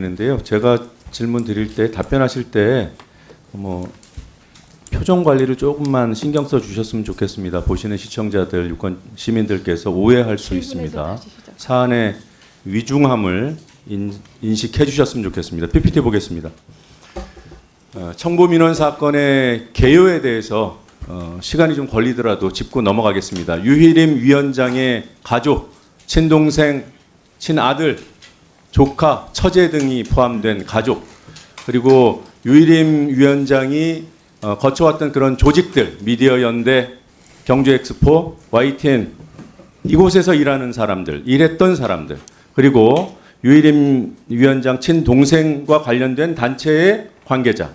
있는데요. 제가 질문 드릴 때 답변하실 때 표정 관리를 조금만 신경 써 주셨으면 좋겠습니다. 보시는 시청자들, 유권 시민들께서 오해할 수 있습니다. 사안의 위중함을 인식해 주셨으면 좋겠습니다. PPT 보겠습니다. 청부민원 사건의 개요에 대해서 시간이 좀 걸리더라도 짚고 넘어가겠습니다. 유희림 위원장의 가족, 친동생, 친아들, 조카, 처제 등이 포함된 가족, 그리고 유희림 위원장이 거쳐왔던 그런 조직들, 미디어 연대, 경주엑스포, YTN 이곳에서 일하는 사람들, 일했던 사람들, 그리고 유희림 위원장 친동생과 관련된 단체의 관계자,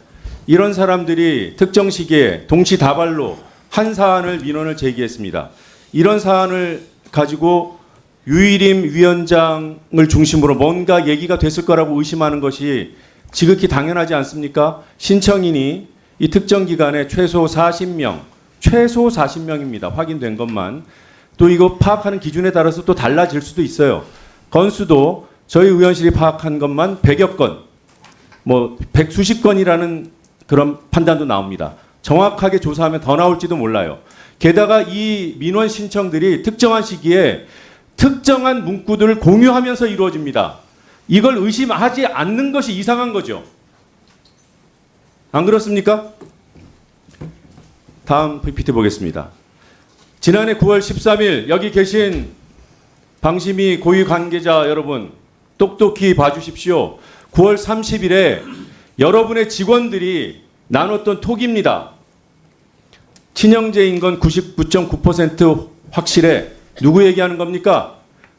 이런 사람들이 특정 시기에 동시다발로 한 사안을 민원을 제기했습니다. 이런 사안을 가지고 유희림 위원장을 중심으로 뭔가 얘기가 됐을 거라고 의심하는 것이 지극히 당연하지 않습니까? 신청인이 이 특정 기간에 최소 40명입니다. 확인된 것만. 또 이거 파악하는 기준에 따라서 또 달라질 수도 있어요. 건수도 저희 의원실이 파악한 것만 100여 건, 백수십 건이라는 그런 판단도 나옵니다. 정확하게 조사하면 더 나올지도 몰라요. 게다가 이 민원 신청들이 특정한 시기에 특정한 문구들을 공유하면서 이루어집니다. 이걸 의심하지 않는 것이 이상한 거죠. 안 그렇습니까? 다음 PPT 보겠습니다. 지난해 9월 13일 여기 계신 방심위 고위 관계자 여러분 똑똑히 봐주십시오. 9월 30일에 여러분의 직원들이 나눴던 톡입니다. 친형제인 건 99.9% 확실해. 누구 얘기하는 겁니까?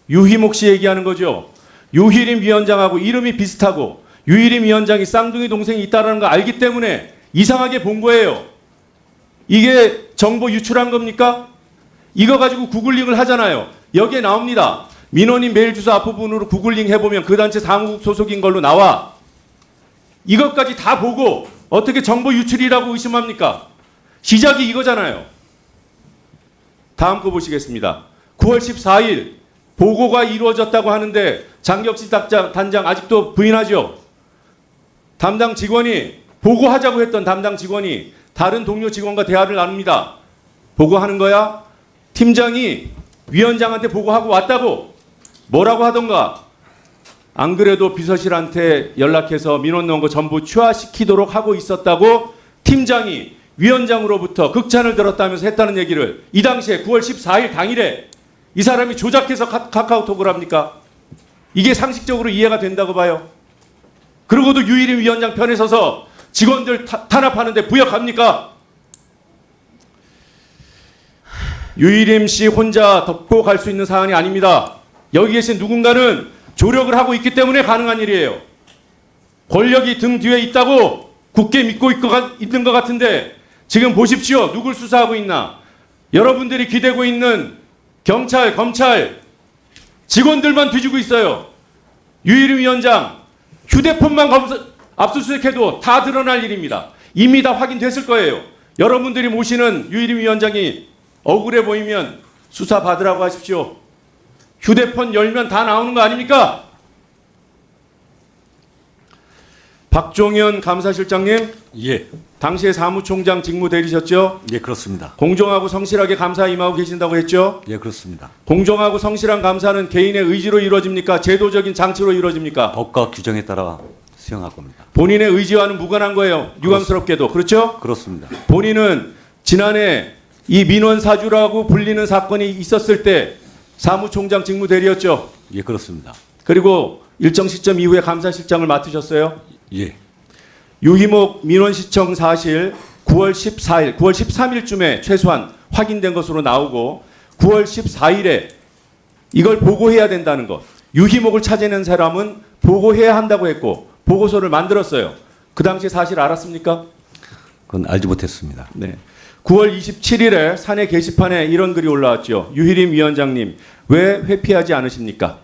유희목 씨 얘기하는 거죠. 유희림 위원장하고 이름이 비슷하고 유희림 위원장이 쌍둥이 동생이 있다는 거 알기 때문에 이상하게 본 거예요. 이게 정보 유출한 겁니까? 이거 가지고 구글링을 하잖아요. 여기에 나옵니다. 민원인 메일 주소 앞부분으로 구글링 해보면 그 단체 사무국 소속인 걸로 나와. 이것까지 다 보고 어떻게 정보 유출이라고 의심합니까? 시작이 이거잖아요. 다음 거 보시겠습니다. 9월 14일 보고가 이루어졌다고 하는데 장격식 단장 아직도 부인하죠. 담당 직원이 보고하자고 했던 담당 직원이 다른 동료 직원과 대화를 나눕니다. 보고하는 거야? 팀장이 위원장한테 보고하고 왔다고 뭐라고 하던가. 안 그래도 비서실한테 연락해서 민원 넣은 거 전부 취하시키도록 하고 있었다고 팀장이 위원장으로부터 극찬을 들었다면서 했다는 얘기를 이 당시에 9월 14일 당일에 이 사람이 조작해서 카카오톡을 합니까? 이게 상식적으로 이해가 된다고 봐요. 그러고도 유희림 위원장 편에 서서 직원들 탄압하는데 부역합니까? 유희림 씨 혼자 덮고 갈 수 있는 사안이 아닙니다. 여기 계신 누군가는 조력을 하고 있기 때문에 가능한 일이에요. 권력이 등 뒤에 있다고 굳게 믿고 있는 것 같은데 지금 보십시오. 누굴 수사하고 있나. 여러분들이 기대고 있는 경찰, 검찰 직원들만 뒤지고 있어요. 유희림 위원장 휴대폰만 압수수색해도 다 드러날 일입니다. 이미 다 확인됐을 거예요. 여러분들이 모시는 유희림 위원장이 억울해 보이면 수사 받으라고 하십시오. 휴대폰 열면 다 나오는 거 아닙니까? 박종현 감사실장님. 예. 당시에 사무총장 직무 대리셨죠? 예, 그렇습니다. 공정하고 성실하게 감사 임하고 계신다고 했죠? 예, 그렇습니다. 공정하고 성실한 감사는 개인의 의지로 이루어집니까? 제도적인 장치로 이루어집니까? 법과 규정에 따라 수행할 겁니다. 본인의 의지와는 무관한 거예요. 유감스럽게도. 그렇죠? 그렇습니다. 본인은 지난해 이 민원 사주라고 불리는 사건이 있었을 때 사무총장 직무 대리였죠? 예, 그렇습니다. 그리고 일정 시점 이후에 감사실장을 맡으셨어요? 예. 유희목 민원 시청 사실 9월 14일, 9월 13일쯤에 최소한 확인된 것으로 나오고 9월 14일에 이걸 보고해야 된다는 것. 유희목을 찾아낸 사람은 보고해야 한다고 했고 보고서를 만들었어요. 그 당시 사실 알았습니까? 그건 알지 못했습니다. 네. 9월 27일에 사내 게시판에 이런 글이 올라왔죠. 유희림 위원장님 왜 회피하지 않으십니까?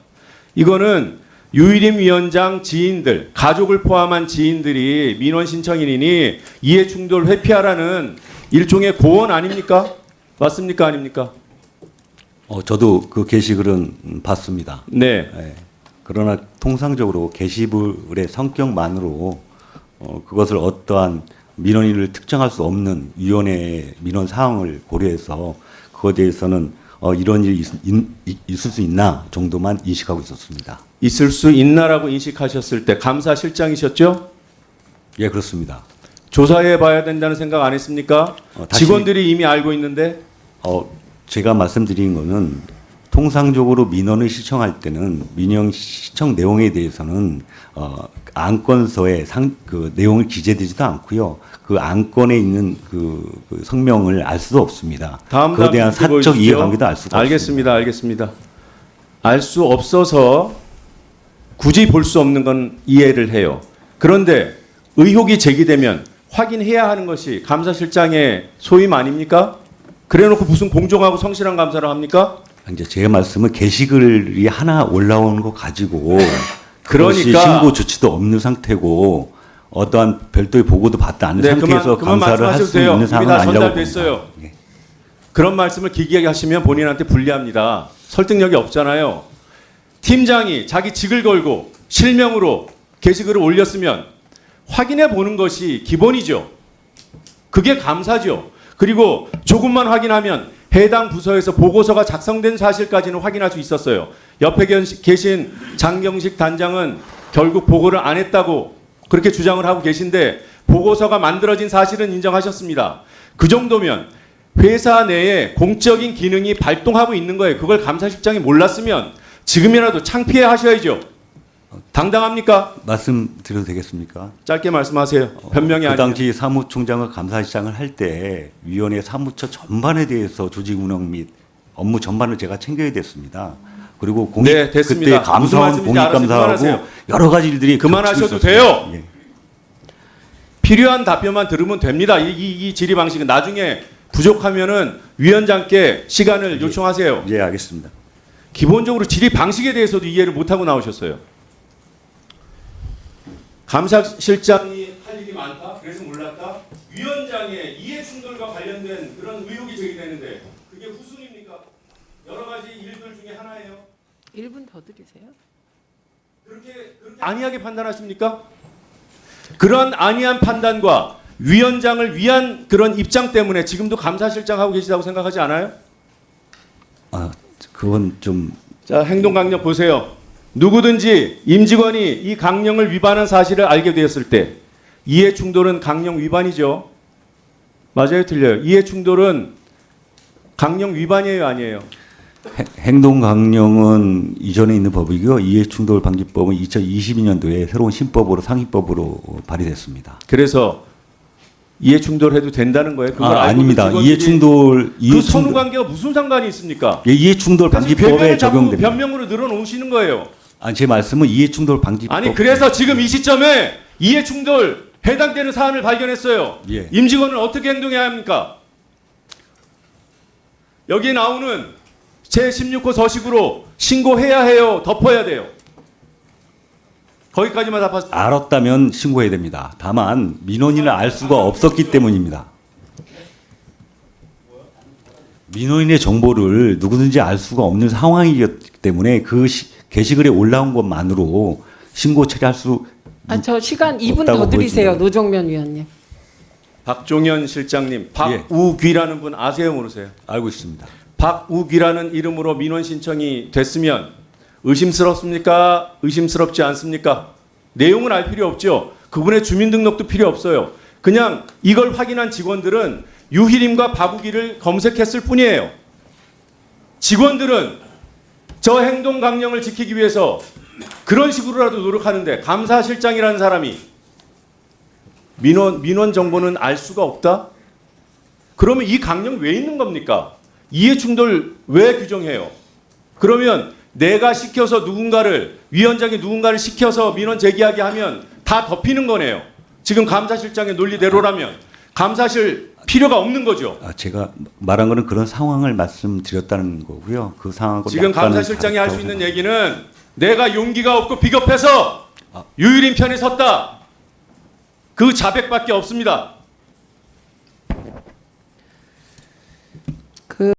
이거는 유희림 위원장 지인들, 가족을 포함한 지인들이 민원 신청인이니 이해충돌 회피하라는 일종의 고언 아닙니까? 맞습니까? 아닙니까? 저도 그 게시글은 봤습니다. 네. 예. 그러나 통상적으로 게시물의 성격만으로 그것을 어떠한 민원인을 특정할 수 없는 위원회의 민원 사항을 고려해서 그거에 대해서는 이런 일이 있을 수 있나 정도만 인식하고 있었습니다. 있을 수 있나라고 인식하셨을 때 감사실장이셨죠? 예, 그렇습니다. 조사해 봐야 된다는 생각 안 했습니까? 다시- 직원들이 이미 알고 있는데 제가 말씀드린 거는 통상적으로 민원을 신청할 때는 민원 신청 내용에 대해서는 안건서에 그 내용을 기재되지도 않고요. 그 안건에 있는 그 성명을 알 수도 없습니다. 다음 그에 대한 문제 사적 보여주십시오. 이해관계도 알 수가 없습니다. 알겠습니다. 알 수 없어서 굳이 볼 수 없는 건 이해를 해요. 그런데 의혹이 제기되면 확인해야 하는 것이 감사실장의 소임 아닙니까? 그래놓고 무슨 공정하고 성실한 감사를 합니까? 이제 제 말씀은 게시글이 하나 올라오는 거 가지고 그것이 그러니까- 신고 조치도 없는 상태고 어떠한 별도의 보고도 받지 않는 네, 상태에서 그만 감사를 할 말씀하셔도 수 돼요. 있는 이미 상황은 다 아니라고 전달됐어요. 봅니다. 예. 그런 말씀을 기기하게 하시면 본인한테 불리합니다. 설득력이 없잖아요. 팀장이 자기 직을 걸고 실명으로 게시글을 올렸으면 확인해 보는 것이 기본이죠. 그게 감사죠. 그리고 조금만 확인하면 해당 부서에서 보고서가 작성된 사실까지는 확인할 수 있었어요. 옆에 계신 장경식 단장은 결국 보고를 안 했다고 그렇게 주장을 하고 계신데 보고서가 만들어진 사실은 인정하셨습니다. 그 정도면 회사 내에 공적인 기능이 발동하고 있는 거예요. 그걸 감사실장이 몰랐으면 지금이라도 창피해 하셔야죠. 당당합니까? 말씀드려도 되겠습니까? 짧게 말씀하세요. 변명이 그 아니에요. 당시 사무총장과 감사실장을 할 때 위원회 사무처 전반에 대해서 조직 운영 및 업무 전반을 제가 챙겨야 됐습니다. 그리고 공익 네, 됐습니다. 그때 무슨 감사원 말씀인지 알았어요. 공익감사하고 그만하세요. 여러 가지 일들이 그만하셔도 겹치고 있었어요. 돼요. 예. 필요한 답변만 들으면 됩니다. 이 질의 방식은 나중에 부족하면은 위원장께 시간을 요청하세요. 예, 알겠습니다. 기본적으로 질의 방식에 대해서도 이해를 못하고 나오셨어요. 감사실장이 할 일이 많다? 그래서 몰랐다? 위원장의 이해 충돌과 관련된 그런 의혹이 제기되는데 그게 후순입니까? 여러 가지 일들 중에 하나예요. 1분 더 드리세요. 그렇게 안이하게 판단하십니까? 그런 안이한 판단과 위원장을 위한 그런 입장 때문에 지금도 감사실장 하고 계시다고 생각하지 않아요? 그건 좀 자, 행동 강령 보세요. 누구든지 임직원이 이 강령을 위반한 사실을 알게 되었을 때 이해 충돌은 강령 위반이죠. 맞아요, 틀려요. 이해 충돌은 강령 위반이에요, 아니에요? 행동강령은 이전에 있는 법이고요. 이해충돌방지법은 2022년도에 새로운 신법으로 상위법으로 발의됐습니다. 그래서 이해 충돌해도 된다는 거예요. 그걸 알고도 아닙니다. 직원들이- 이해충돌 그 선후 관계가 무슨 상관이 있습니까? 이해충돌방지법에 변명을 자꾸 적용됩니다. 변명으로 늘어놓으시는 거예요. 제 말씀은 이해충돌방지법. 아니 그래서 지금 이 시점에 이해 충돌 해당되는 사안을 발견했어요. 예. 임직원은 어떻게 행동해야 합니까? 여기 나오는 제16호 서식으로 신고해야 해요. 덮어야 돼요. 거기까지만 답하세요. 알았다면 신고해야 됩니다. 다만 민원인을 알 수가 없었기 때문입니다. 민원인의 정보를 누구든지 알 수가 없는 상황이기 때문에 그 게시글에 올라온 것만으로 신고 처리할 수 저 시간 2분 없다고 더 드리세요. 보여집니다. 노정면 위원님. 박종현 실장님, 박우귀라는 분 아세요, 모르세요? 알고 있습니다. 박우귀라는 이름으로 민원 신청이 됐으면 의심스럽습니까? 의심스럽지 않습니까? 내용은 알 필요 없죠. 그분의 주민등록도 필요 없어요. 그냥 이걸 확인한 직원들은 유희림과 박우귀를 검색했을 뿐이에요. 직원들은 저 행동 강령을 지키기 위해서 그런 식으로라도 노력하는데 감사실장이라는 사람이 민원 정보는 알 수가 없다? 그러면 이 강령 왜 있는 겁니까? 이해 충돌 왜 규정해요? 그러면 내가 시켜서 위원장이 누군가를 시켜서 민원 제기하게 하면 다 덮이는 거네요. 지금 감사실장의 논리대로라면 감사실 필요가 없는 거죠. 제가 말한 거는 그런 상황을 말씀드렸다는 거고요. 그 상황하고 지금 약간은 감사실장이 할 수 다르다고 있는 얘기는 내가 용기가 없고 비겁해서 유일인 편에 섰다. 그 자백밖에 없습니다.